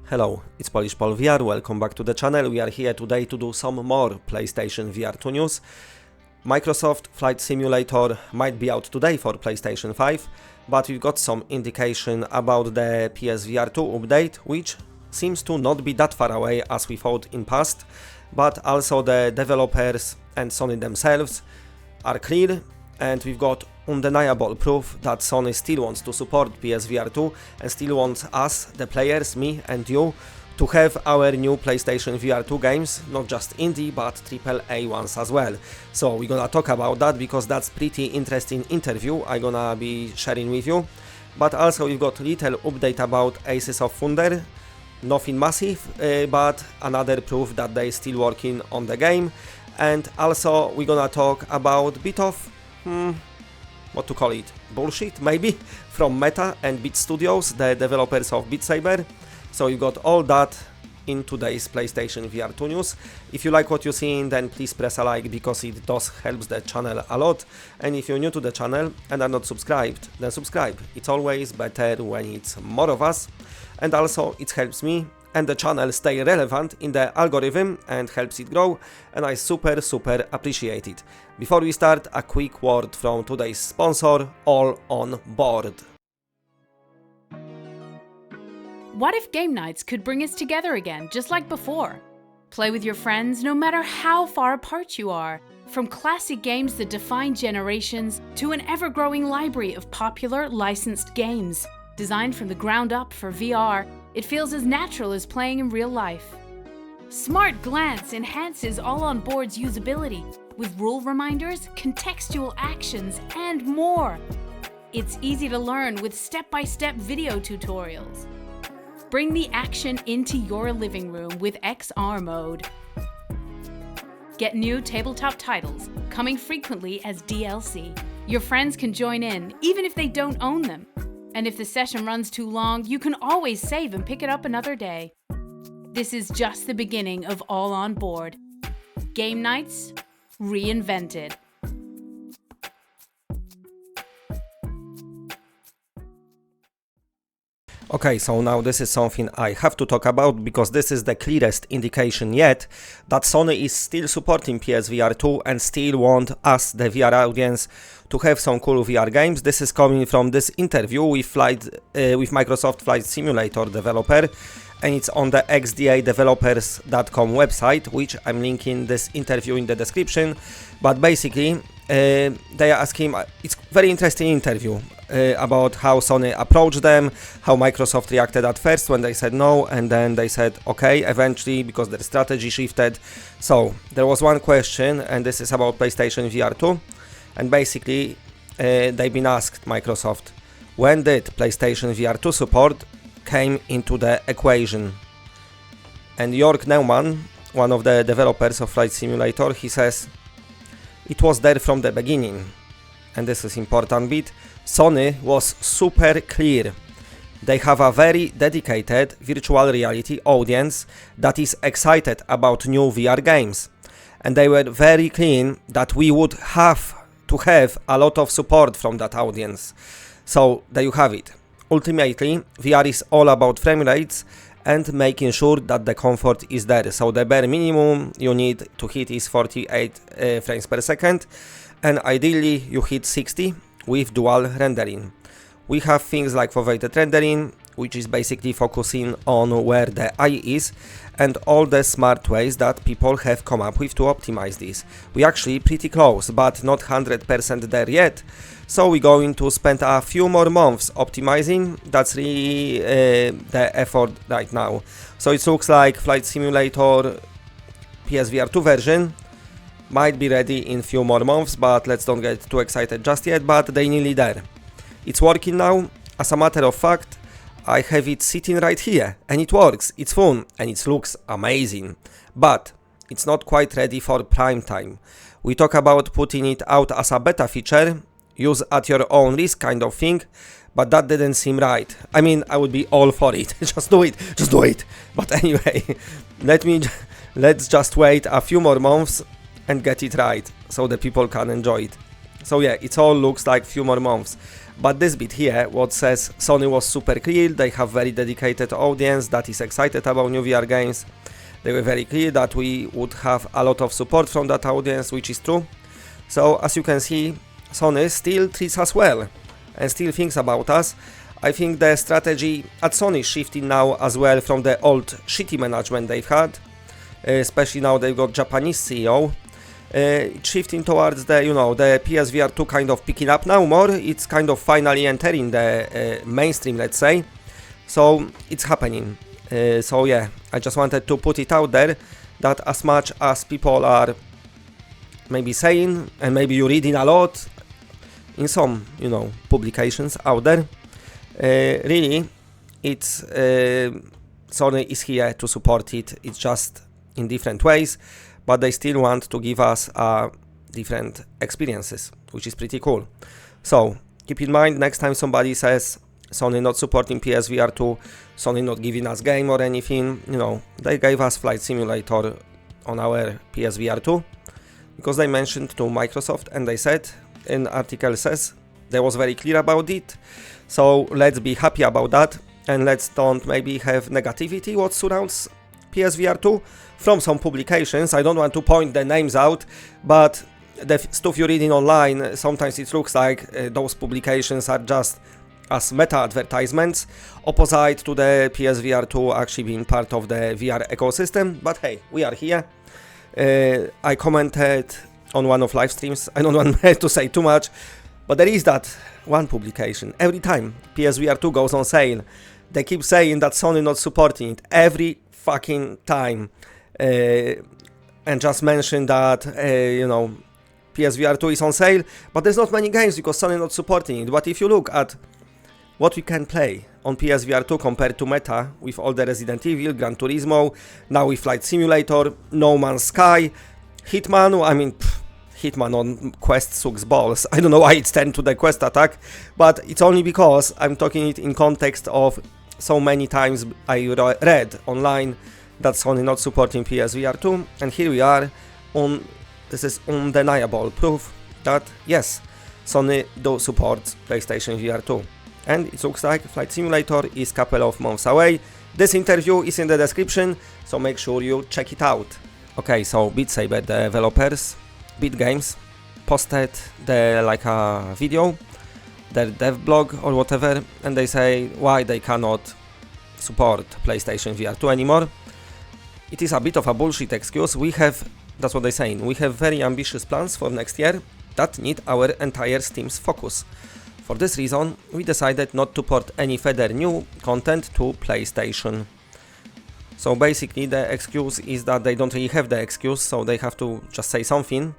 Hello, it's Polish Pol VR, welcome back to the channel. We are here today to do some more PlayStation VR2 news. Microsoft Flight Simulator might be out today for PlayStation 5, but we've got some indication about the PSVR2 update, which seems to not be that far away as we thought in past, but also the developers and Sony themselves are clear, and we've got undeniable proof that Sony still wants to support PSVR2 and still wants us, the players, me and you, to have our new PlayStation VR2 games, not just indie but AAA ones as well. So we're gonna talk about that because that's pretty interesting interview I'm gonna be sharing with you. But also we've got little update about Aces of Thunder, nothing massive, but another proof that they're still working on the game. And also we're gonna talk about bit of what to call it, bullshit maybe, from Meta and Beat Studios, the developers of Beat Saber. So you got all that in today's PlayStation VR2 news. If you like what you're seeing, then please press a like because it does help the channel a lot. And if you're new to the channel and are not subscribed, then subscribe. It's always better when it's more of us. And also it helps me and the channel stay relevant in the algorithm and helps it grow, and I super appreciate it. Before we start, a quick word from today's sponsor, All On Board. What if game nights could bring us together again, just like before? Play with your friends no matter how far apart you are. From classic games that define generations to an ever-growing library of popular licensed games. Designed from the ground up for VR, it feels as natural as playing in real life. Smart Glance enhances All On Board's usability with rule reminders, contextual actions, and more. It's easy to learn with step-by-step video tutorials. Bring the action into your living room with XR mode. Get new tabletop titles, coming frequently as DLC. Your friends can join in, even if they don't own them. And if the session runs too long, you can always save and pick it up another day. This is just the beginning of All On Board. Game nights reinvented. Okay, so now this is something I have to talk about because this is the clearest indication yet that Sony is still supporting PSVR2 and still want us, the VR audience, to have some cool VR games. This is coming from this interview with Microsoft Flight Simulator developer, and it's on the xdadevelopers.com website, which I'm linking this interview in the description. But basically, they ask him, it's very interesting interview about how Sony approached them, how Microsoft reacted at first when they said no, and then they said okay eventually because their strategy shifted. So there was one question, and this is about PlayStation VR2, and basically they've been asked, Microsoft, when did PlayStation VR2 support came into the equation? And Jörg Neumann, one of the developers of Flight Simulator, he says it was there from the beginning. And this is important bit. Sony was super clear. They have a very dedicated virtual reality audience that is excited about new VR games. And they were very clear that we would have to have a lot of support from that audience. So there you have it. Ultimately, VR is all about frame rates and making sure that the comfort is there. So the bare minimum you need to hit is 48 frames per second, and ideally you hit 60 with dual rendering. We have things like foveated rendering, which is basically focusing on where the eye is, and all the smart ways that people have come up with to optimize this. We're actually pretty close, but not 100% there yet. So we're going to spend a few more months optimizing. That's really the effort right now. So it looks like Flight Simulator PSVR2 version might be ready in few more months, but let's don't get too excited just yet, but they're nearly there. It's working now. As a matter of fact, I have it sitting right here, and it works, it's fun, and it looks amazing. But it's not quite ready for prime time. We talk about putting it out as a beta feature, use at your own risk kind of thing, but that didn't seem right. I mean, I would be all for it. Just do it. But anyway, let's just wait a few more months and get it right so the people can enjoy it. So yeah, it all looks like few more months. But this bit here, what says Sony was super clear, they have very dedicated audience that is excited about new VR games. They were very clear that we would have a lot of support from that audience, which is true. So as you can see, Sony still treats us well and still thinks about us. I think the strategy at Sony is shifting now as well from the old shitty management they've had, especially now they've got Japanese CEO. It's shifting towards the, the PSVR2 kind of picking up now more. It's kind of finally entering the mainstream, let's say. So it's happening. So yeah, I just wanted to put it out there that as much as people are maybe saying, and maybe you're reading a lot in some, publications out there, really, it's Sony is here to support it. It's just in different ways, but they still want to give us different experiences, which is pretty cool. So keep in mind, next time somebody says Sony not supporting PSVR2, Sony not giving us game or anything, they gave us Flight Simulator on our PSVR2 because they mentioned to Microsoft, and they said in article says they was very clear about it. So let's be happy about that, and let's don't maybe have negativity what surrounds PSVR2 from some publications. I don't want to point the names out, but the stuff you're reading online, sometimes it looks like those publications are just as meta advertisements, opposite to the PSVR2 actually being part of the VR ecosystem. But hey, we are here. I commented on one of live streams. I don't want to say too much, but there is that one publication. Every time PSVR2 goes on sale, they keep saying that Sony not supporting it every fucking time, and just mention that PSVR2 is on sale, but there's not many games because Sony not supporting it. But if you look at what we can play on PSVR2 compared to Meta, with all the Resident Evil, Gran Turismo, now with Flight Simulator, No Man's Sky, Hitman, Hitman on Quest sucks balls. I don't know why it's turned to the Quest attack, but it's only because I'm talking it in context of so many times I read online that Sony not supporting PSVR2, and here we are. This is undeniable proof that yes, Sony do support PlayStation VR2. And it looks like Flight Simulator is a couple of months away. This interview is in the description, so make sure you check it out. Okay, so Beat Saber developers, Beat Games, posted a video, their dev blog or whatever, and they say why they cannot support PlayStation VR2 anymore. It is a bit of a bullshit excuse. That's what they're saying, we have very ambitious plans for next year that need our entire Steam's focus. For this reason, we decided not to port any further new content to PlayStation. So basically the excuse is that they don't really have the excuse, so they have to just say something.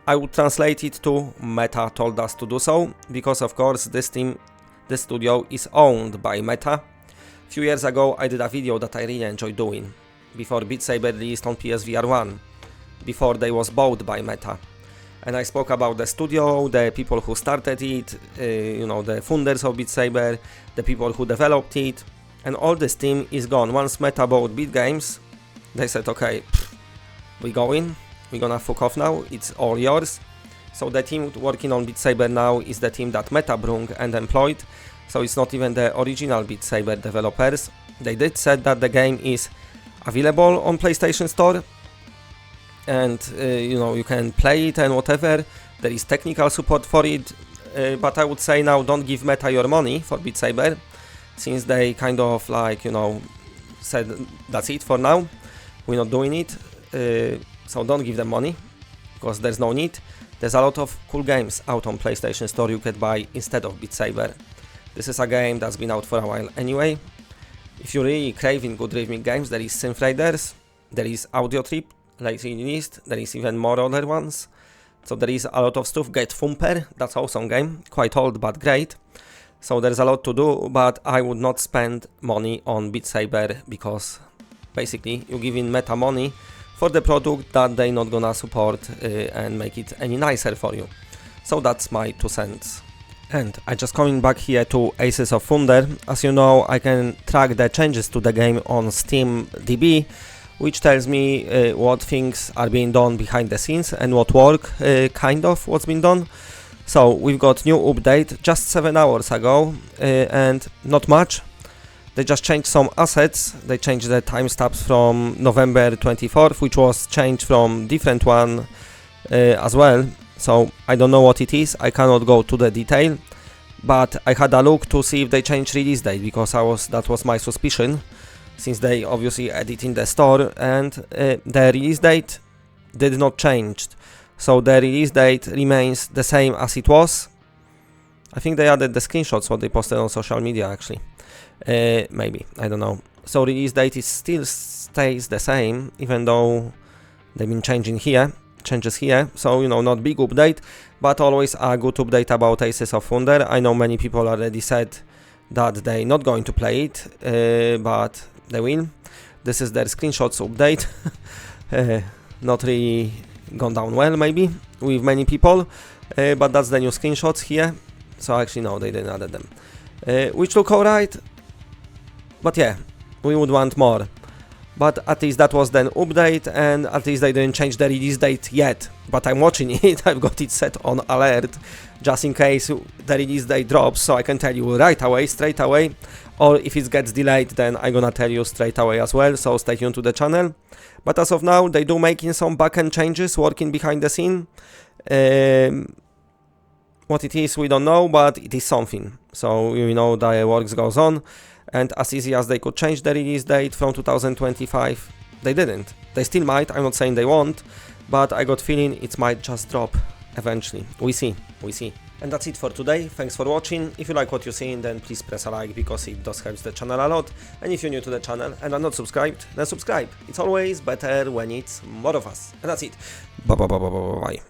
I would translate it to Meta told us to do so, because of course this studio is owned by Meta. A few years ago I did a video that I really enjoyed doing, before Beat Saber released on PSVR1, before they was bought by Meta. And I spoke about the studio, the people who started it, the founders of Beat Saber, the people who developed it, and all this team is gone. Once Meta bought Beat Games, they said, okay, we're gonna fuck off now, it's all yours. So the team working on Beat Saber now is the team that Meta brung and employed, so it's not even the original Beat Saber developers. They did said that the game is available on PlayStation Store, and you can play it and whatever. There is technical support for it, but I would say now don't give Meta your money for Beat Saber, since they kind of said that's it for now, we're not doing it, so don't give them money because there's no need. There's a lot of cool games out on PlayStation Store you could buy instead of Beat Saber. This is a game that's been out for a while anyway. If you're really craving good rhythmic games, there is Synth Raiders, there is Audio Trip, lately released, there is even more other ones, so there is a lot of stuff. Get Thumper, that's awesome game, quite old but great, so there's a lot to do, but I would not spend money on Beat Saber because basically you're giving Meta money for the product that they're not gonna support and make it any nicer for you. So that's my 2 cents. And I just coming back here to Aces of Thunder. As you know, I can track the changes to the game on Steam DB, which tells me what things are being done behind the scenes and what work, what's been done. So we've got new update just 7 hours ago, and not much. They just changed some assets. They changed the timestamps from November 24th, which was changed from different one as well. So I don't know what it is. I cannot go to the detail, but I had a look to see if they changed release date, because that was my suspicion, since they obviously added in the store, and the release date did not change. So the release date remains the same as it was. I think they added the screenshots what they posted on social media actually. Maybe, I don't know. So release date still stays the same, even though they've been changes here. So, you know, not big update, but always a good update about Aces of Wonder. I know many people already said that they're not going to play it, but they will. This is their screenshots update. Not really gone down well, maybe, with many people, but that's the new screenshots here. So actually, no, they didn't add them, which look alright. But yeah, we would want more. But at least that was then update, and at least they didn't change the release date yet. But I'm watching it, I've got it set on alert, just in case the release date drops, so I can tell you right away, straight away. Or if it gets delayed, then I'm gonna tell you straight away as well, so stay tuned to the channel. But as of now, they do making some backend changes, working behind the scene. What it is, we don't know, but it is something. So, you know, the works goes on. And as easy as they could change the release date from 2025, they didn't. They still might, I'm not saying they won't, but I got feeling it might just drop eventually. We see. And that's it for today. Thanks for watching. If you like what you're seeing, then please press a like, because it does help the channel a lot. And if you're new to the channel and are not subscribed, then subscribe. It's always better when it's more of us. And that's it. Bye.